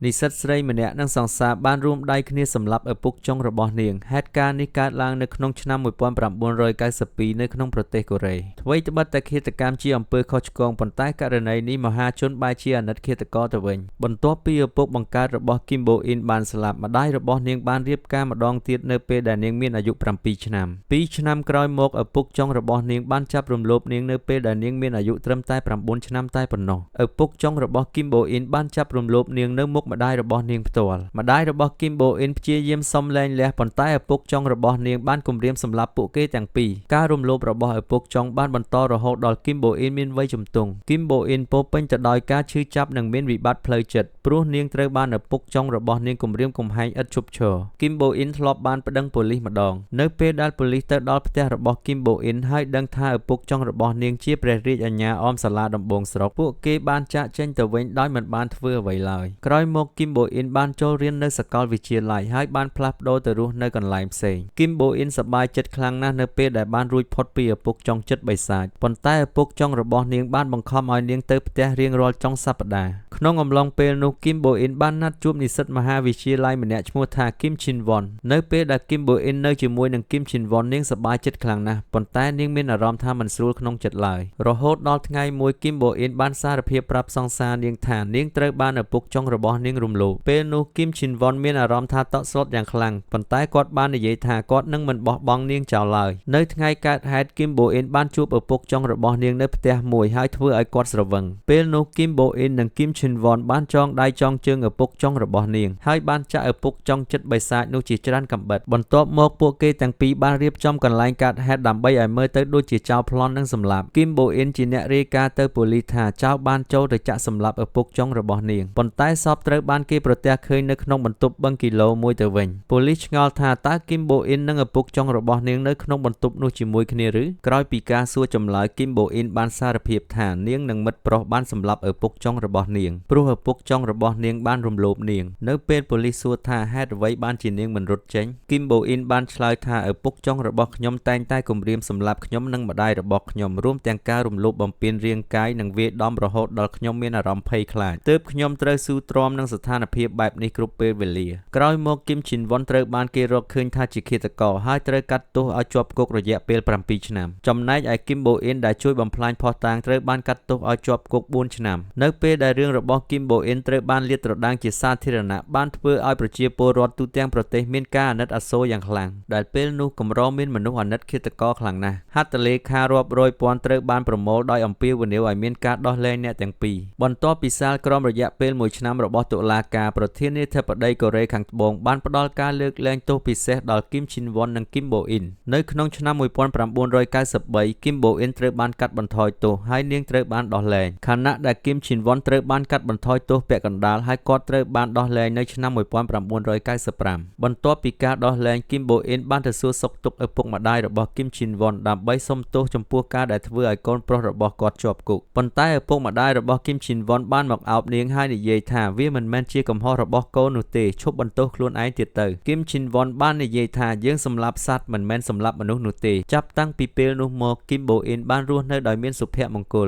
និស្សិតស្រីម្នាក់និងសង្សារបានរួមដៃគ្នាសម្លាប់ឪពុកចុងរបស់នាងហេតុការណ៍នេះកើតឡើងនៅក្នុងឆ្នាំ1992នៅក្នុងប្រទេសកូរ៉េអ្វីត្បិតតែឃាតកម្មជាអំពើខុសឆ្គងប៉ុន្តែករណីនេះមហាជនបែរជាអាណិតឃាតករទៅវិញបន្ទាប់ពីឪពុកបង្កើតរបស់គីមបូអ៊ីនបានស្លាប់ម្ដាយរបស់នាងបានរៀបការម្ដងទៀតនៅពេលដែលនាងមានអាយុ7ឆ្នាំ2ឆ្នាំក្រោយមកឪពុកចុងរបស់នាងបានចាប់រំលោភនាងនៅពេលដែលនាងមានអាយុត្រឹមតែ9ឆ្នាំតែប៉ុណ្ណោះឪពុកចុងរបស់គីមបូអ៊ីនបានចាប់រំលោភនាងនៅមុខម្ដាយរបស់នាងផ្ទាល់ម្ដាយរបស់គីមបូអ៊ីនព្យាយាមសុំលែងលះប៉ុន្តែឪពុកចុងរបស់នាងបានគំរាមសម្លាប់ពួកគេទាំងពីរការរំលោភរបស់ឪពុកចុងបានបន្តរហូតដល់គីមបូអ៊ីនមានវ័យជំទង់គីមបូអ៊ីនពោពេញទៅដោយការឈឺចាប់និងមានវិបត្តិផ្លូវចិត្តព្រោះនាងត្រូវបានឪពុកចុងរបស់នាងគំរាមកំហែងឥតឈប់ឈរគីមបូអ៊ីនធ្លាប់បានប្តឹងប៉ូលីសម្ដងនៅពេលដែលប៉ូលីសទៅដល់ផ្ទះរបស់គីមបូអ៊ីនហើយដឹងថាឪពុកចុងរបស់នាងជាព្រះរាជអាជ្ញាអមសាលាដំបងស្រុកពួកគេបានចាកចេញទៅវិញដោយមិនបានធ្វើអ្វីឡើយក្រោយមកគីមបូអ៊ីនបានចូលរៀននៅសាកលវិទ្យាល័យហើយបានផ្លាស់ប្ដូរទៅរស់នៅកន្លែងផ្សេងគីមបូអ៊ីនសប្បាយចិត្តខ្លាំងណាស់នៅពេលដែលបានរួចផុតពីឪពុកចុងចិត្តបិសាចប៉ុន្តែឪពុកចុងរបស់នាងបានបង្ខំឲ្យនាងទៅផ្ទះរៀងរាល់ចុងសប្តាហ៍ក្នុងអំឡុងពេលនោះគីមបូអ៊ីនបានណាត់ជួបនិស្សិតមហាវិទ្យាល័យម្នាក់ឈ្មោះថាគីមឈិនវ៉ននៅពេលដែលគីមបូអ៊ីននៅជាមួយនឹងគីមឈិនវ៉ននាងសប្បាយចិត្តខ្លាំងណាស់ប៉ុន្តែនាងមានអារម្មណ៍ថាមិនស្រួលក្នុងចិត្តឡើយរហូតដល់ថ្ងៃមួយគីមបូអ៊ីនបានសារភាពប្រាប់សង្សារនាងថានាងត្រូវបានឪពុកចុងរបស់នាងរំលោភពេលនោះគីមឈិនវ៉នមានអារម្មណ៍ថាតក់ស្លុតយ៉ាងខ្លាំងប៉ុន្តែគាត់បាននិយាយថាគាត់នឹងមិនបោះបង់នាងចោលឡើយនៅថ្ងៃកើតហេតុគីមបូអ៊ីនបានជួបឪពុកចុងរបស់នាងនៅផ្ទះមួយហើយធ្វើឲ្យគាត់ស្រវឹងពេលនោះគីមបូអ៊ីននិងគីមឈិនវ៉នបានចងដៃចងជើងឪពុកចុងរបស់នាងហើយបានចាក់ឪពុកចុងចិត្តបិសាចនោះជាច្រើនកាំបិតបន្ទាប់មកពួកគេទាំងពីរបានរៀបចំកន្លែងកើតហេតុដើម្បីឲ្យមើលទៅដូចជាចោរប្លន់និងសម្លាប់គីមបូអ៊ីនជាអ្នករាយការណ៍ទៅប៉ូលីសថាចោរបានចូលទៅចាក់សម្លាប់ឪពុកចុងរបស់នាងប៉ុន្តែសពត្រូវបានគេប្រទះឃើញនៅក្នុងបន្ទប់បឹងគីឡូមួយទៅវិញប៉ូលីសឆ្ងល់ថាតើគីមបូអ៊ីននិងឪពុកចុងរបស់នាងនៅក្នុងបន្ទប់នោះជាមួយគ្នាឬក្រោយពីការសួរចម្លើយគីមបូអ៊ីនបានសារភាពថានាងនិងមិត្តប្រុសបានសម្លាប់ឪពុកចុងរបស់នាងព្រោះឪពុកចុងរបស់នាងបានរំលោភនាងនៅពេលប៉ូលីសសួរថាហេតុអ្វីបានជានាងមិនរត់ចេញគីមបូអ៊ីនបានឆ្លើយថាឪពុកចុងរបស់ខ្ញុំតែងតែគំរាមសម្លាប់ខ្ញុំនិងម្ដាយរបស់ខ្ញុំរួមទាំងការរំលោភបំពានរាងកាយនិងវាយដំរហូតដល់ខ្ញុំមានអារម្មណ៍ភ័យខ្លាចទើបខ្ញុំត្រូវស៊ូទ្រាំនឹងស្ថានភាពបែបនេះគ្រប់ពេលវេលាក្រោយមកគីមឈិនវ៉នត្រូវបានគេរកឃើញថាជាឃាតករហើយត្រូវកាត់ទោសឲ្យជាប់គុករយៈពេល7ឆ្នាំចំណែកឯគីមបូអ៊ីនដែលជួយបំផ្លាញភស្តុតាងត្រូវបានកាត់ទោសឲ្យជាប់គុក4ឆ្នាំនៅពេលដែលរឿងរបស់គីមបូអ៊ីនត្រូវបានលាតត្រដាងជាសាធារណៈបានធ្វើឲ្យប្រជាពលរដ្ឋទូទាំងប្រទេសមានការអាណិតអាសូរយ៉ាងខ្លាំងដែលពេលនោះកម្រមានមនុស្សអាណិតឃាតករខ្លាំងណាស់ហត្ថលេខារាប់រយពាន់ត្រូវបានប្រមូលដោយអំពាវនាវឲ្យមានការដោះលែងអ្នកទាំងពីរបន្ទាប់ពីសាលក្រមរយៈពេល1ឆ្នាំរបស់តុលាការប្រធានាធិបតីកូរ៉េខាងត្បូងបានផ្ដល់ការលើកលែងទោសពិសេសដល់គីមឈិនវ៉ននិងគីមបូអ៊ីននៅក្នុងឆ្នាំ1993គីមបូអ៊ីនត្រូវបានកាត់បន្ថយទោសហើយនាងត្រូវបានដោះលែងខណៈដែលគីមឈិនវ៉នត្រូវបានកាត់បន្ថយទោសពាក់កណ្ដាលហើយគាត់ត្រូវបានដោះលែងនៅឆ្នាំ1995បន្ទាប់ពីការដោះលែងគីមបូអ៊ីនបានទៅសួរសុខទុក្ខឪពុកម្ដាយរបស់គីមឈិនវ៉នដើម្បីសុំទោសចំពោះការដែលធ្វើឲ្យកូនប្រុសរបស់គាត់ជាប់គុកប៉ុន្តែឪពុកម្ដាយរបស់គីមឈិនវ៉នបានមកអោបនាងហើយនិយាយថាវាមិនមែនជាកំហុសរបស់កូននោះទេឈប់បន្ទោសខ្លួនឯងទៀតទៅគីមឈិនវ៉នបាននិយាយថាយើងសម្លាប់សត្វមិនមែនសម្លាប់មនុស្សនោះទេចាប់តាំងពីពេលនោះមកគីមបូអ៊ីនបានរស់នៅដោយមានសុភមង្គល